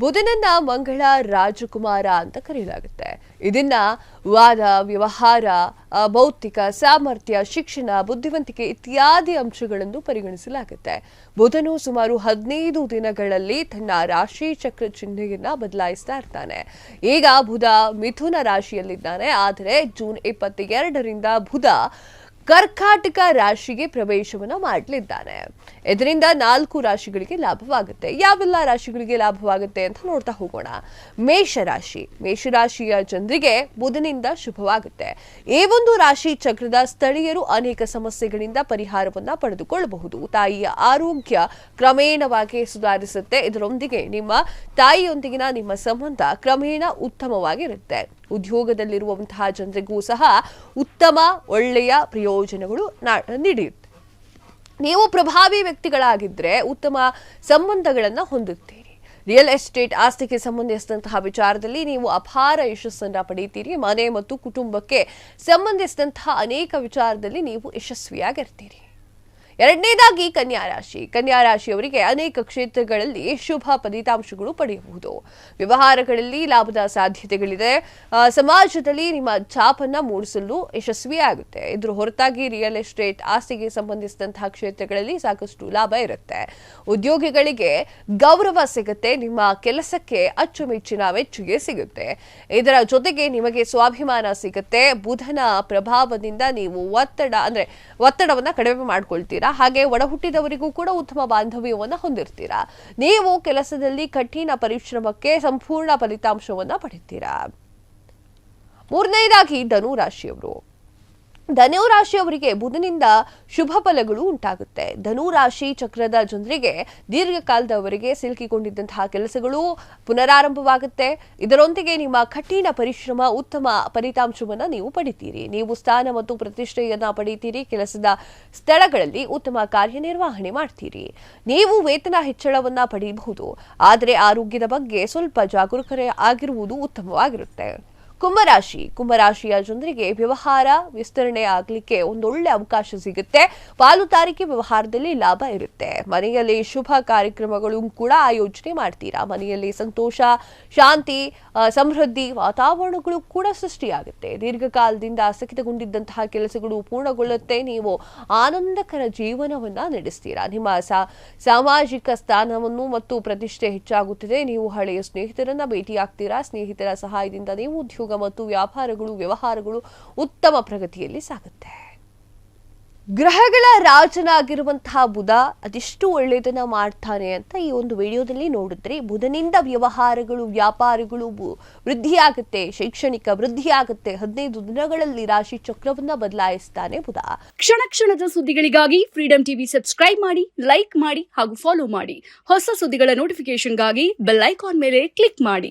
ಬುಧನನ್ನ ಮಂಗಳ ರಾಜಕುಮಾರ ಅಂತ ಕರೆಯಲಾಗುತ್ತೆ. ಇದನ್ನ ವಾದ, ವ್ಯವಹಾರ, ಭೌತಿಕ ಸಾಮರ್ಥ್ಯ, ಶಿಕ್ಷಣ, ಬುದ್ಧಿವಂತಿಕೆ ಇತ್ಯಾದಿ ಅಂಶಗಳನ್ನು ಪರಿಗಣಿಸಲಾಗುತ್ತೆ. ಬುಧನು ಸುಮಾರು 15 ದಿನಗಳಲ್ಲಿ ತನ್ನ ರಾಶಿ ಚಕ್ರ ಚಿಹ್ನೆಯನ್ನ ಬದಲಾಯಿಸ್ತಾ ಇರ್ತಾನೆ. ಈಗ ಬುಧ ಮಿಥುನ ರಾಶಿಯಲ್ಲಿದ್ದಾನೆ. ಆದರೆ ಜೂನ್ 22ರಿಂದ ಬುಧ ಕರ್ಕಾಟಕ ರಾಶಿಗೆ ಪ್ರವೇಶವನ್ನ ಮಾಡಲಿದ್ದಾನೆ. ಇದರಿಂದ 4 ರಾಶಿಗಳಿಗೆ ಲಾಭವಾಗುತ್ತೆ. ಯಾವೆಲ್ಲ ರಾಶಿಗಳಿಗೆ ಲಾಭವಾಗುತ್ತೆ ಅಂತ ನೋಡ್ತಾ ಹೋಗೋಣ. ಮೇಷರಾಶಿಯ ಜನರಿಗೆ ಬುಧನಿಂದ ಶುಭವಾಗುತ್ತೆ. ಈ ಒಂದು ರಾಶಿ ಚಕ್ರದ ಸ್ಥಳೀಯರು ಅನೇಕ ಸಮಸ್ಯೆಗಳಿಂದ ಪರಿಹಾರವನ್ನ ಪಡೆದುಕೊಳ್ಳಬಹುದು. ತಾಯಿಯ ಆರೋಗ್ಯ ಕ್ರಮೇಣವಾಗಿ ಸುಧಾರಿಸುತ್ತೆ. ಇದರೊಂದಿಗೆ ನಿಮ್ಮ ತಾಯಿಯೊಂದಿಗಿನ ನಿಮ್ಮ ಸಂಬಂಧ ಕ್ರಮೇಣ ಉತ್ತಮವಾಗಿರುತ್ತೆ. ಉದ್ಯೋಗದಲ್ಲಿರುವಂತಹ ಜನರಿಗೂ ಸಹ ಒಳ್ಳೆಯ ಪ್ರಯೋಜನಗಳು ನೀಡುತ್ತೆ. ನೀವು ಪ್ರಭಾವಿ ವ್ಯಕ್ತಿಗಳಾಗಿದ್ದರೆ ಉತ್ತಮ ಸಂಬಂಧಗಳನ್ನು ಹೊಂದುತ್ತೀರಿ. ರಿಯಲ್ ಎಸ್ಟೇಟ್ ಆಸ್ತಿಗೆ ಸಂಬಂಧಿಸಿದಂತಹ ವಿಚಾರದಲ್ಲಿ ನೀವು ಅಪಾರ ಯಶಸ್ಸನ್ನು ಪಡೆಯುತ್ತೀರಿ. ಮನೆ ಮತ್ತು ಕುಟುಂಬಕ್ಕೆ ಸಂಬಂಧಿಸಿದಂತಹ ಅನೇಕ ವಿಚಾರದಲ್ಲಿ ನೀವು ಯಶಸ್ವಿಯಾಗಿರ್ತೀರಿ. ಎರಡನೇದಾಗಿ ಕನ್ಯಾ ರಾಶಿಯವರಿಗೆ ಅನೇಕ ಕ್ಷೇತ್ರಗಳಲ್ಲಿ ಶುಭ ಫಲಿತಾಂಶಗಳು ಪಡೆಯಬಹುದು. ವ್ಯವಹಾರಗಳಲ್ಲಿ ಲಾಭದ ಸಾಧ್ಯತೆಗಳಿದೆ. ಸಮಾಜದಲ್ಲಿ ನಿಮ್ಮ ಛಾಪನ್ನ ಮೂಡಿಸಲು ಯಶಸ್ವಿಯಾಗುತ್ತೆ. ಇದರ ಹೊರತಾಗಿ ರಿಯಲ್ ಎಸ್ಟೇಟ್ ಆಸ್ತಿಗೆ ಸಂಬಂಧಿಸಿದಂತಹ ಕ್ಷೇತ್ರಗಳಲ್ಲಿ ಸಾಕಷ್ಟು ಲಾಭ ಇರುತ್ತೆ. ಉದ್ಯೋಗಿಗಳಿಗೆ ಗೌರವ ಸಿಗುತ್ತೆ. ನಿಮ್ಮ ಕೆಲಸಕ್ಕೆ ಅಚ್ಚುಮೆಚ್ಚಿನ ಮೆಚ್ಚುಗೆ ಸಿಗುತ್ತೆ. ಇದರ ಜೊತೆಗೆ ನಿಮಗೆ ಸ್ವಾಭಿಮಾನ ಸಿಗುತ್ತೆ. ಬುಧನ ಪ್ರಭಾವದಿಂದ ನೀವು ಒತ್ತಡವನ್ನ ಕಡಿಮೆ ಮಾಡ್ಕೊಳ್ತೀರಾ. ಹಾಗೆ ಒಡ ಹುಟ್ಟಿದವರಿಗೂ ಕೂಡ ಉತ್ತಮ ಬಾಂಧವ್ಯವನ್ನ ಹೊಂದಿರ್ತೀರಾ. ನೀವು ಕೆಲಸದಲ್ಲಿ ಕಠಿಣ ಪರಿಶ್ರಮಕ್ಕೆ ಸಂಪೂರ್ಣ ಫಲಿತಾಂಶವನ್ನ ಪಡೆಯುತ್ತೀರಾ. ಮೂರನೇದಾಗಿ ಧನುರಾಶಿಯವರಿಗೆ ಬುಧನಿಂದ ಶುಭ ಫಲಗಳು ಉಂಟಾಗುತ್ತೆ. ಧನುರಾಶಿ ಚಕ್ರದ ಜನರಿಗೆ ದೀರ್ಘಕಾಲದವರೆಗೆ ಸಿಲುಕಿಕೊಂಡಿದ್ದಂತಹ ಕೆಲಸಗಳು ಪುನರಾರಂಭವಾಗುತ್ತೆ. ಇದರೊಂದಿಗೆ ನಿಮ್ಮ ಕಠಿಣ ಪರಿಶ್ರಮ ಉತ್ತಮ ಫಲಿತಾಂಶವನ್ನ ನೀವು ಪಡಿತೀರಿ. ನೀವು ಸ್ಥಾನ ಮತ್ತು ಪ್ರತಿಷ್ಠೆಯನ್ನ ಪಡೆಯುತ್ತೀರಿ. ಕೆಲಸದ ಸ್ಥಳಗಳಲ್ಲಿ ಉತ್ತಮ ಕಾರ್ಯನಿರ್ವಹಣೆ ಮಾಡ್ತೀರಿ. ನೀವು ವೇತನ ಹೆಚ್ಚಳವನ್ನ ಪಡೆಯಬಹುದು. ಆದರೆ ಆರೋಗ್ಯದ ಬಗ್ಗೆ ಸ್ವಲ್ಪ ಜಾಗರೂಕತೆ ಆಗಿರುವುದು ಉತ್ತಮವಾಗಿರುತ್ತೆ. ಕುಂಭರಾಶಿಯ ಜನರಿಗೆ ವ್ಯವಹಾರ ವಿಸ್ತರಣೆ ಆಗಲಿಕ್ಕೆ ಒಂದೊಳ್ಳೆ ಅವಕಾಶ ಸಿಗುತ್ತೆ. ಪಾಲುದಾರಿಕೆ ವ್ಯವಹಾರದಲ್ಲಿ ಲಾಭ ಇರುತ್ತೆ. ಮನೆಯಲ್ಲಿ ಶುಭ ಕಾರ್ಯಕ್ರಮಗಳು ಕೂಡ ಆಯೋಜನೆ ಮಾಡ್ತೀರಾ. ಮನೆಯಲ್ಲಿ ಸಂತೋಷ, ಶಾಂತಿ, ಸಮೃದ್ಧಿ ವಾತಾವರಣಗಳು ಕೂಡ ಸೃಷ್ಟಿಯಾಗುತ್ತೆ. ದೀರ್ಘಕಾಲದಿಂದ ಸ್ಥಗಿತಗೊಂಡಿದ್ದಂತಹ ಕೆಲಸಗಳು ಪೂರ್ಣಗೊಳ್ಳುತ್ತೆ. ನೀವು ಆನಂದಕರ ಜೀವನವನ್ನ ನಡೆಸ್ತೀರಾ. ನಿಮ್ಮ ಸಾಮಾಜಿಕ ಸ್ಥಾನವನ್ನು ಮತ್ತು ಪ್ರತಿಷ್ಠೆ ಹೆಚ್ಚಾಗುತ್ತದೆ. ನೀವು ಹಳೆಯ ಸ್ನೇಹಿತರನ್ನ ಭೇಟಿಯಾಗ್ತೀರಾ. ಸ್ನೇಹಿತರ ಸಹಾಯದಿಂದ ನೀವು ಉದ್ಯೋಗ ಮತ್ತು ವ್ಯವಹಾರಗಳು ಉತ್ತಮ ಪ್ರಗತಿಯಲ್ಲಿ ಸಾಗುತ್ತೆ. ಗ್ರಹಗಳ ರಾಜನಾಗಿರುವಂತಹ ಬುಧ ಅದೆಷ್ಟು ಒಳ್ಳೆಯದನ್ನ ಮಾಡ್ತಾನೆ ಅಂತ ಈ ಒಂದು ವಿಡಿಯೋದಲ್ಲಿ ನೋಡಿದ್ರಿ. ಬುಧನಿಂದ ವ್ಯವಹಾರಗಳು, ವ್ಯಾಪಾರಗಳು ವೃದ್ಧಿಯಾಗುತ್ತೆ, ಶೈಕ್ಷಣಿಕ ವೃದ್ಧಿಯಾಗುತ್ತೆ. 15 ದಿನಗಳಲ್ಲಿ ರಾಶಿ ಚಕ್ರವನ್ನ ಬದಲಾಯಿಸ್ತಾನೆ ಬುಧ. ಕ್ಷಣದ ಸುದ್ದಿಗಳಿಗಾಗಿ ಫ್ರೀಡಂ ಟಿವಿ ಸಬ್ಸ್ಕ್ರೈಬ್ ಮಾಡಿ, ಲೈಕ್ ಮಾಡಿ ಹಾಗೂ ಫಾಲೋ ಮಾಡಿ. ಹೊಸ ಸುದ್ದಿಗಳ ನೋಟಿಫಿಕೇಶನ್ಗಾಗಿ ಬೆಲ್ ಐಕಾನ್ ಮೇಲೆ ಕ್ಲಿಕ್ ಮಾಡಿ.